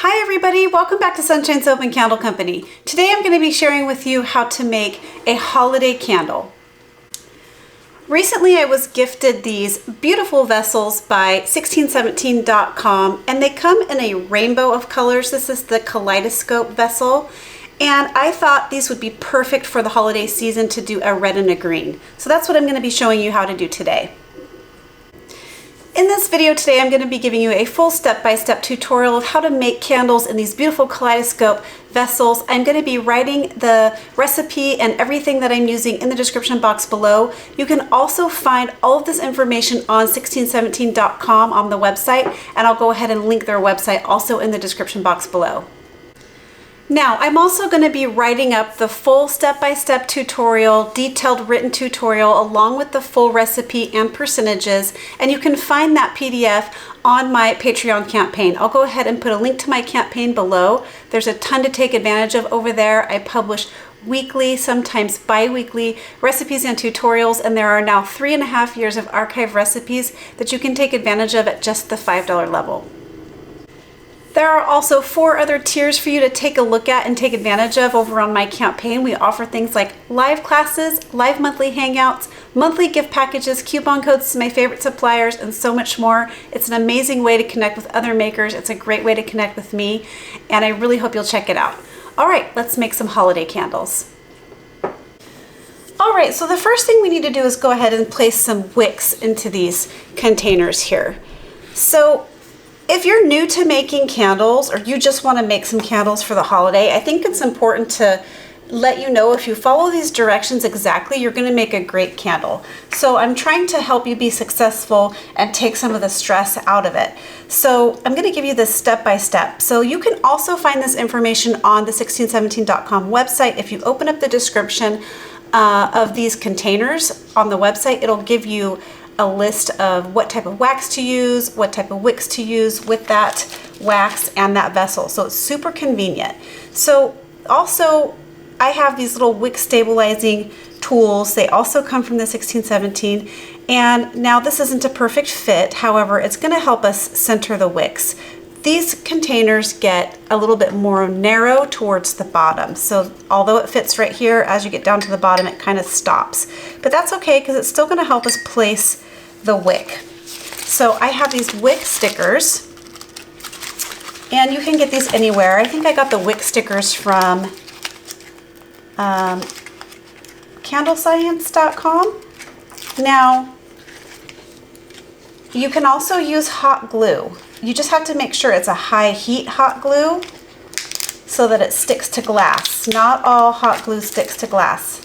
Hi everybody, welcome back to Sunshine Soap and Candle Company. Today I'm going to be sharing with you how to make a holiday candle. Recently I was gifted these beautiful vessels by 1617.com and they come in a rainbow of colors. This is the Kaleidoscope vessel and I thought these would be perfect for the holiday season to do a red and a green. So that's what I'm going to be showing you how to do today. In this video today, I'm going to be giving you a full step-by-step tutorial of how to make candles in these beautiful Kaleidoscope vessels. I'm going to be writing the recipe and everything that I'm using in the description box below. You can also find all of this information on 1617.com on the website, and I'll go ahead and link their website also in the description box below. Now, I'm also going to be writing up the full step-by-step tutorial, detailed written tutorial, along with the full recipe and percentages, and you can find that PDF on my Patreon campaign. I'll go ahead and put a link to my campaign below. There's a ton to take advantage of over there. I publish weekly, sometimes bi-weekly recipes and tutorials, and there are now 3.5 years of archive recipes that you can take advantage of at just the $5 level. There are also 4 other tiers for you to take a look at and take advantage of over on my campaign. We offer things like live classes, live monthly hangouts, monthly gift packages, coupon codes to my favorite suppliers, and so much more. It's an amazing way to connect with other makers. It's a great way to connect with me, and I really hope you'll check it out. All right, let's make some holiday candles. All right, so the first thing we need to do is go ahead and place some wicks into these containers here. So if you're new to making candles or you just want to make some candles for the holiday, I think it's important to let you know if you follow these directions exactly, you're going to make a great candle. So I'm trying to help you be successful and take some of the stress out of it. So I'm going to give you this step by step. So you can also find this information on the 1617.com website. If you open up the description of these containers on the website, it'll give you a list of what type of wax to use, what type of wicks to use with that wax and that vessel. So it's super convenient. So also I have these little wick stabilizing tools. They also come from the 1617. And now this isn't a perfect fit. However, it's going to help us center the wicks. These containers get a little bit more narrow towards the bottom. So although it fits right here, as you get down to the bottom, it kind of stops. But that's okay because it's still going to help us place the wick. So I have these wick stickers, and you can get these anywhere. I think I got the wick stickers from candlescience.com. Now, you can also use hot glue. You just have to make sure it's a high heat hot glue so that it sticks to glass. Not all hot glue sticks to glass.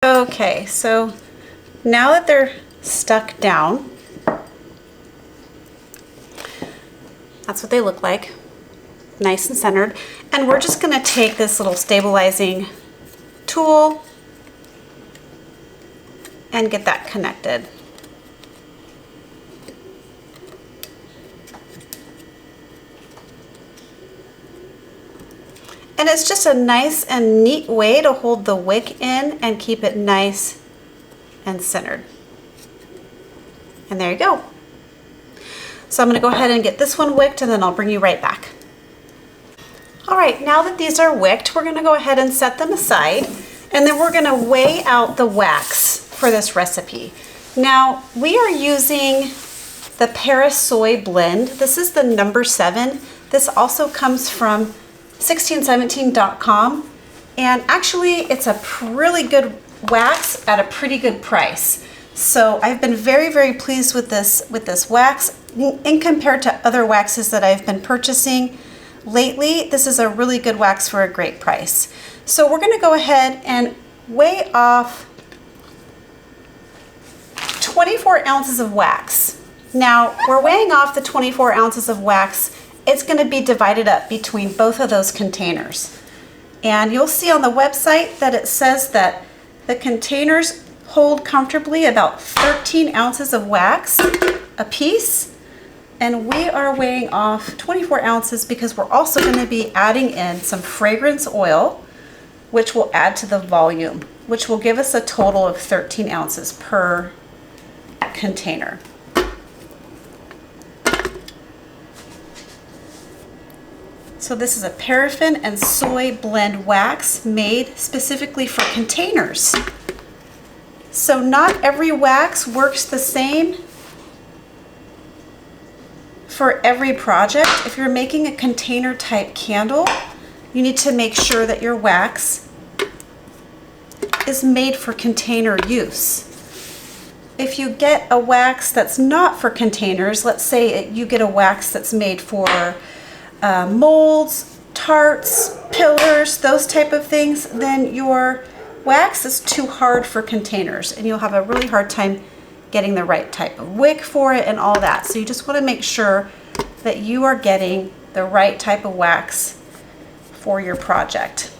Okay, so now that they're stuck down, that's what they look like, nice and centered. And we're just going to take this little stabilizing tool and get that connected. And it's just a nice and neat way to hold the wick in and keep it nice and centered. And there you go. So I'm going to go ahead and get this one wicked, and then I'll bring you right back. All right, now that these are wicked, we're going to go ahead and set them aside, and then we're going to weigh out the wax for this recipe. Now, we are using the Paris Soy blend. This is the number 7. This also comes from 1617.com, and actually it's a really good wax at a pretty good price. So I've been very pleased with this wax in compared to other waxes that I've been purchasing lately. This is a really good wax for a great price. So we're going to go ahead and weigh off 24 ounces of wax. Now, we're weighing off the 24 ounces of wax. It's going to be divided up between both of those containers. And you'll see on the website that it says that the containers hold comfortably about 13 ounces of wax a piece. And we are weighing off 24 ounces because we're also going to be adding in some fragrance oil, which will add to the volume, which will give us a total of 13 ounces per container. So this is a paraffin and soy blend wax made specifically for containers. So not every wax works the same for every project. If you're making a container type candle, you need to make sure that your wax is made for container use. If you get a wax that's not for containers, let's say you get a wax that's made for molds, tarts, pillars, those type of things, then your wax is too hard for containers and you'll have a really hard time getting the right type of wick for it and all that. So you just want to make sure that you are getting the right type of wax for your project.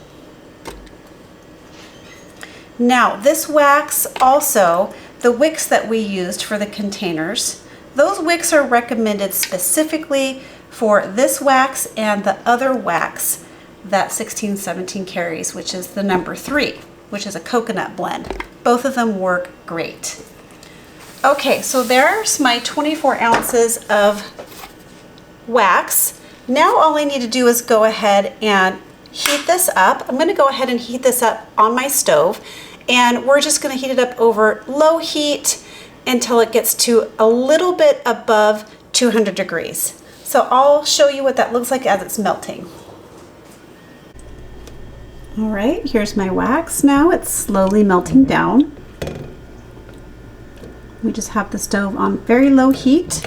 Now this wax also, the wicks that we used for the containers, those wicks are recommended specifically for this wax and the other wax that 1617 carries, which is the number 3, which is a coconut blend. Both of them work great. Okay, so there's my 24 ounces of wax. Now all I need to do is go ahead and heat this up. I'm going to go ahead and heat this up on my stove, and we're just going to heat it up over low heat until it gets to a little bit above 200 degrees. So I'll show you what that looks like as it's melting. All right, here's my wax now. It's slowly melting down. We just have the stove on very low heat.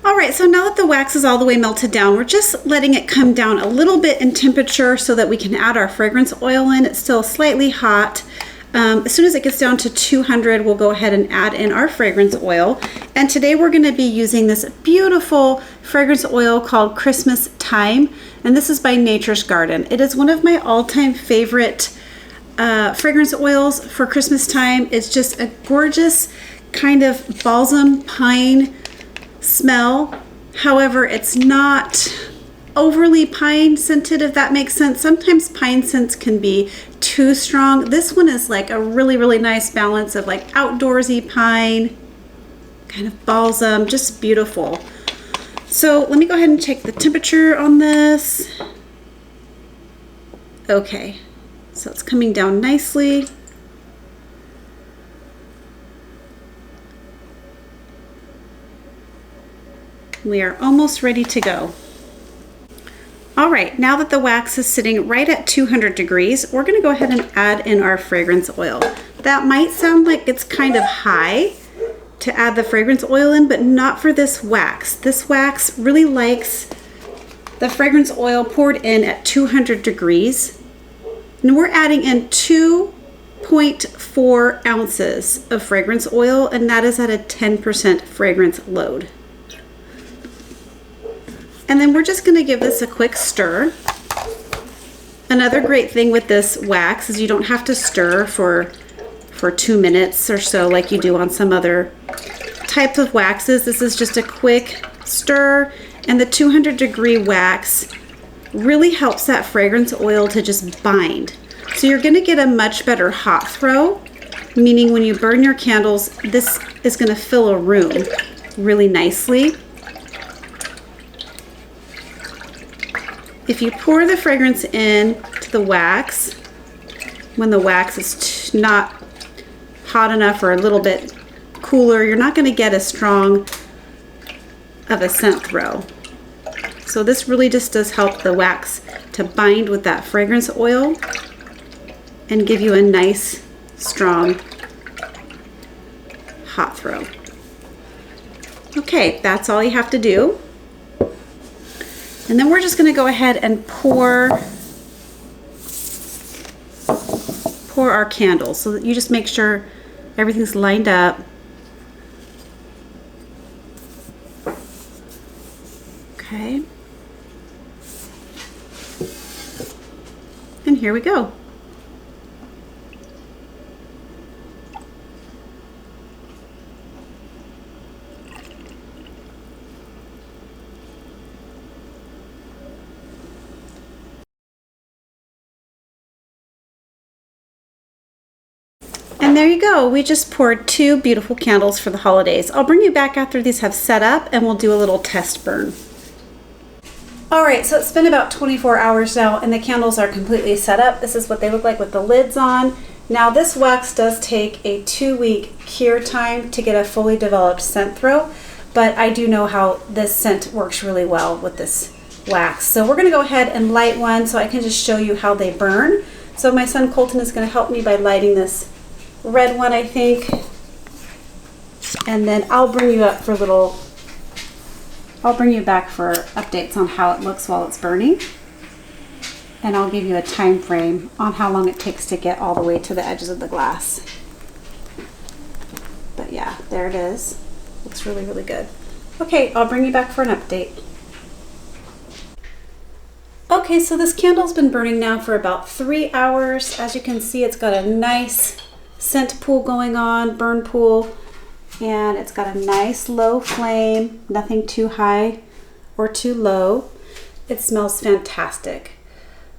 All right, so now that the wax is all the way melted down, we're just letting it come down a little bit in temperature so that we can add our fragrance oil in. It's still slightly hot. As soon as it gets down to 200, we'll go ahead and add in our fragrance oil. And today we're gonna be using this beautiful fragrance oil called Christmas Thyme, and this is by Nature's Garden. It is one of my all-time favorite fragrance oils for Christmas time. It's just a gorgeous kind of balsam pine smell. However, it's not overly pine scented, if that makes sense. Sometimes pine scents can be too strong. This one is like a really, really nice balance of like outdoorsy pine, kind of balsam, just beautiful. So let me go ahead and check the temperature on this. Okay, so it's coming down nicely. We are almost ready to go. All right, now that the wax is sitting right at 200 degrees, we're gonna go ahead and add in our fragrance oil. That might sound like it's kind of high to add the fragrance oil in, but not for this wax. This wax really likes the fragrance oil poured in at 200 degrees. And we're adding in 2.4 ounces of fragrance oil, and that is at a 10% fragrance load. And then we're just going to give this a quick stir. Another great thing with this wax is you don't have to stir for 2 minutes or so like you do on some other types of waxes. This is just a quick stir, and the 200-degree wax really helps that fragrance oil to just bind. So you're going to get a much better hot throw, meaning when you burn your candles, this is going to fill a room really nicely. If you pour the fragrance in to the wax, when the wax is not hot enough or a little bit cooler, you're not going to get as strong of a scent throw. So this really just does help the wax to bind with that fragrance oil and give you a nice, strong, hot throw. Okay, that's all you have to do. And then we're just gonna go ahead and pour our candles so that you just make sure everything's lined up. Okay. And here we go. And there you go. We just poured 2 beautiful candles for the holidays. I'll bring you back after these have set up and we'll do a little test burn. All right, so it's been about 24 hours now and the candles are completely set up. This is what they look like with the lids on. Now this wax does take a 2-week cure time to get a fully developed scent throw, but I do know how this scent works really well with this wax. So we're gonna go ahead and light one so I can just show you how they burn. So my son Colton is gonna help me by lighting this red one, I think. And then I'll bring you back for updates on how it looks while it's burning. And I'll give you a time frame on how long it takes to get all the way to the edges of the glass. But yeah, there it is. Looks really, really good. Okay, I'll bring you back for an update. Okay, so this candle's been burning now for about 3 hours. As you can see, it's got a nice scent pool going on, burn pool, and it's got a nice low flame, nothing too high or too low. It smells fantastic.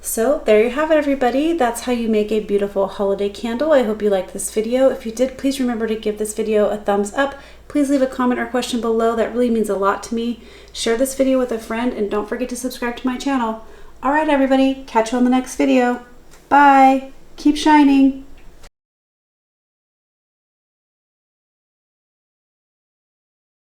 So there you have it, everybody. That's how you make a beautiful holiday candle. I hope you liked this video. If you did, please remember to give this video a thumbs up. Please leave a comment or question below. That really means a lot to me. Share this video with a friend and don't forget to subscribe to my channel. All right, everybody, catch you on the next video. Bye. Keep shining.